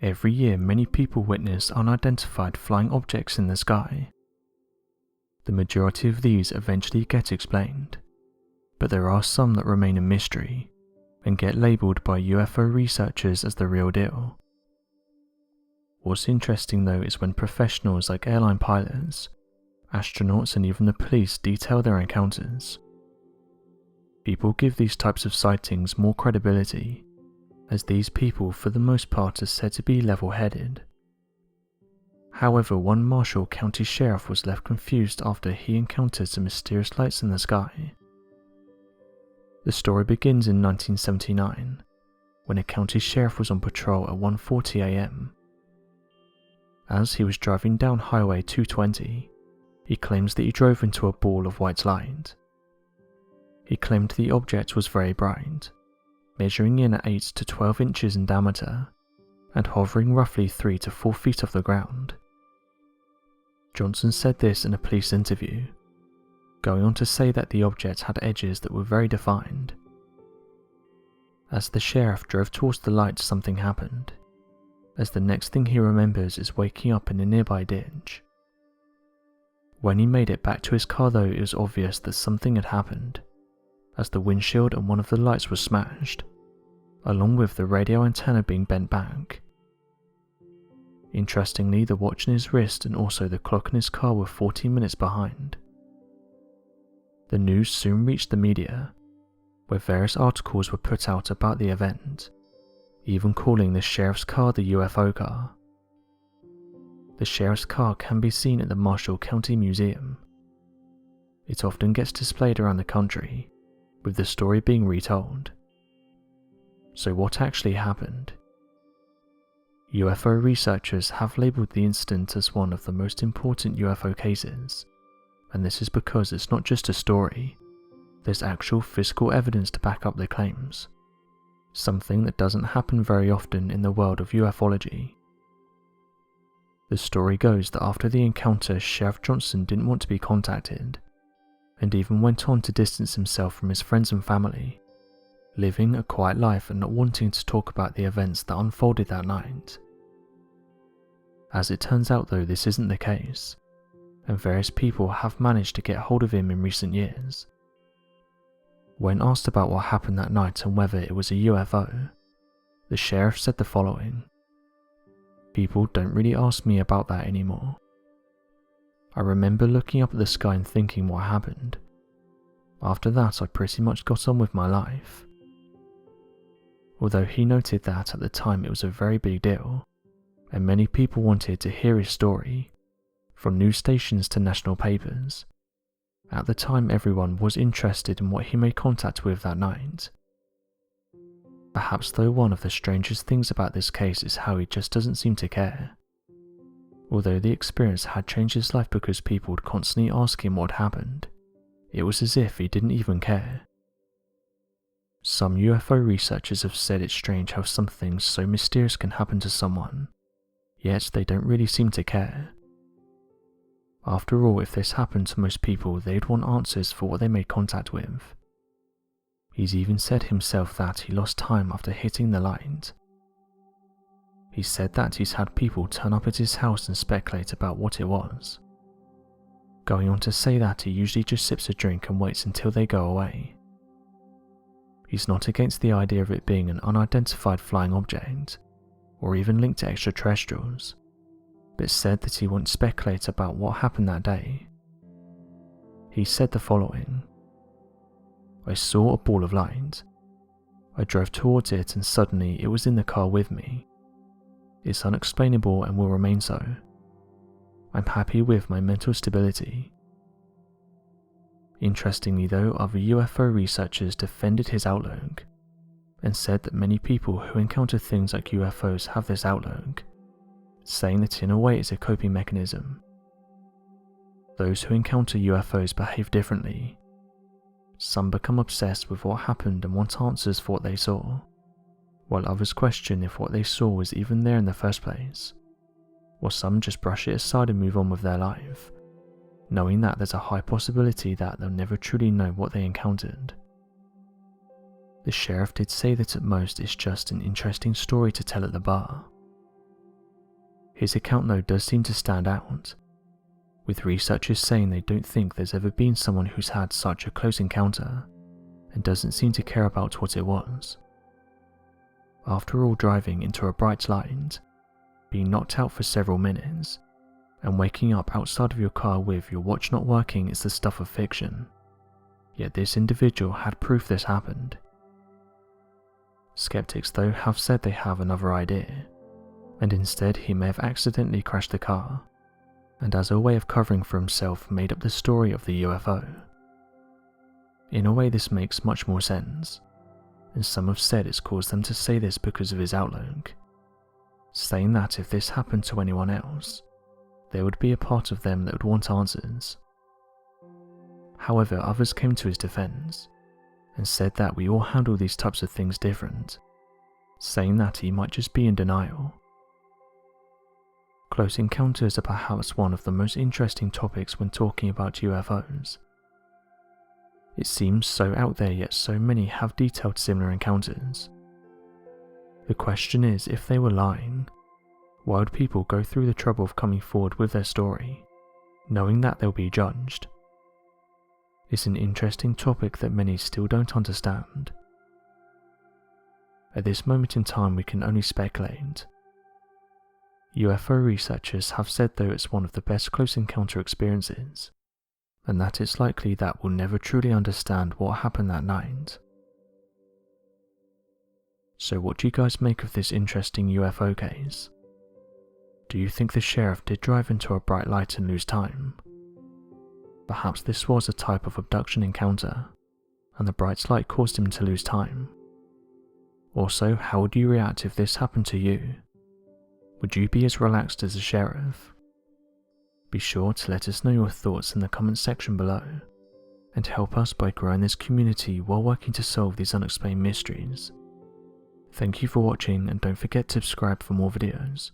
Every year, many people witness unidentified flying objects in the sky. The majority of these eventually get explained, but there are some that remain a mystery and get labelled by UFO researchers as the real deal. What's interesting though is when professionals like airline pilots, astronauts and even the police detail their encounters. People give these types of sightings more credibility, as these people for the most part are said to be level-headed. However, one Marshall County sheriff was left confused after he encountered some mysterious lights in the sky. The story begins in 1979, when a county sheriff was on patrol at 1:40 a.m. As he was driving down Highway 220, he claims that he drove into a ball of white light. He claimed the object was very bright, measuring in at 8 to 12 inches in diameter and hovering roughly 3 to 4 feet off the ground. Johnson said this in a police interview, going on to say that the object had edges that were very defined. As the sheriff drove towards the light, something happened, as the next thing he remembers is waking up in a nearby ditch. When he made it back to his car though, it was obvious that something had happened, as the windshield and one of the lights was smashed, along with the radio antenna being bent back. Interestingly, the watch in his wrist and also the clock in his car were 14 minutes behind. The news soon reached the media, where various articles were put out about the event, even calling the sheriff's car the UFO car. The sheriff's car can be seen at the Marshall County Museum. It often gets displayed around the country, with the story being retold. So what actually happened? UFO researchers have labelled the incident as one of the most important UFO cases, and this is because it's not just a story, there's actual physical evidence to back up their claims, something that doesn't happen very often in the world of ufology. The story goes that after the encounter, Sheriff Johnson didn't want to be contacted, and even went on to distance himself from his friends and family, living a quiet life and not wanting to talk about the events that unfolded that night. As it turns out though, this isn't the case, and various people have managed to get hold of him in recent years. When asked about what happened that night and whether it was a UFO, the sheriff said the following: "People don't really ask me about that anymore. I remember looking up at the sky and thinking what happened. After that, I pretty much got on with my life." Although he noted that at the time it was a very big deal, and many people wanted to hear his story, from news stations to national papers. At the time, everyone was interested in what he made contact with that night. Perhaps though one of the strangest things about this case is how he just doesn't seem to care. Although the experience had changed his life because people would constantly ask him what happened, it was as if he didn't even care. Some UFO researchers have said it's strange how something so mysterious can happen to someone, yet they don't really seem to care. After all, if this happened to most people, they'd want answers for what they made contact with. He's even said himself that he lost time after hitting the light. He said that he's had people turn up at his house and speculate about what it was, going on to say that he usually just sips a drink and waits until they go away. He's not against the idea of it being an unidentified flying object, or even linked to extraterrestrials, but said that he won't speculate about what happened that day. He said the following: "I saw a ball of light. I drove towards it and suddenly it was in the car with me. It's unexplainable and will remain so. I'm happy with my mental stability." Interestingly though, other UFO researchers defended his outlook, and said that many people who encounter things like UFOs have this outlook, saying that in a way it's a coping mechanism. Those who encounter UFOs behave differently. Some become obsessed with what happened and want answers for what they saw, while others question if what they saw was even there in the first place, or some just brush it aside and move on with their life, knowing that there's a high possibility that they'll never truly know what they encountered. The sheriff did say that at most it's just an interesting story to tell at the bar, His account though does seem to stand out, with researchers saying they don't think there's ever been someone who's had such a close encounter and doesn't seem to care about what it was. After all, driving into a bright light, being knocked out for several minutes, and waking up outside of your car with your watch not working is the stuff of fiction. Yet this individual had proof this happened. Skeptics though have said they have another idea, and instead he may have accidentally crashed the car, and as a way of covering for himself made up the story of the UFO. In a way this makes much more sense, and some have said it's caused them to say this because of his outlook, saying that if this happened to anyone else, there would be a part of them that would want answers. However, others came to his defense and said that we all handle these types of things different, saying that he might just be in denial. Close encounters are perhaps one of the most interesting topics when talking about UFOs. It seems so out there, yet so many have detailed similar encounters. The question is, if they were lying, why would people go through the trouble of coming forward with their story, knowing that they'll be judged? It's an interesting topic that many still don't understand. At this moment in time we can only speculate. UFO researchers have said though it's one of the best close encounter experiences, and that it's likely that we'll never truly understand what happened that night. So what do you guys make of this interesting UFO case? Do you think the sheriff did drive into a bright light and lose time? Perhaps this was a type of abduction encounter, and the bright light caused him to lose time. Also, how would you react if this happened to you? Would you be as relaxed as the sheriff? Be sure to let us know your thoughts in the comments section below, and help us by growing this community while working to solve these unexplained mysteries. Thank you for watching, and don't forget to subscribe for more videos.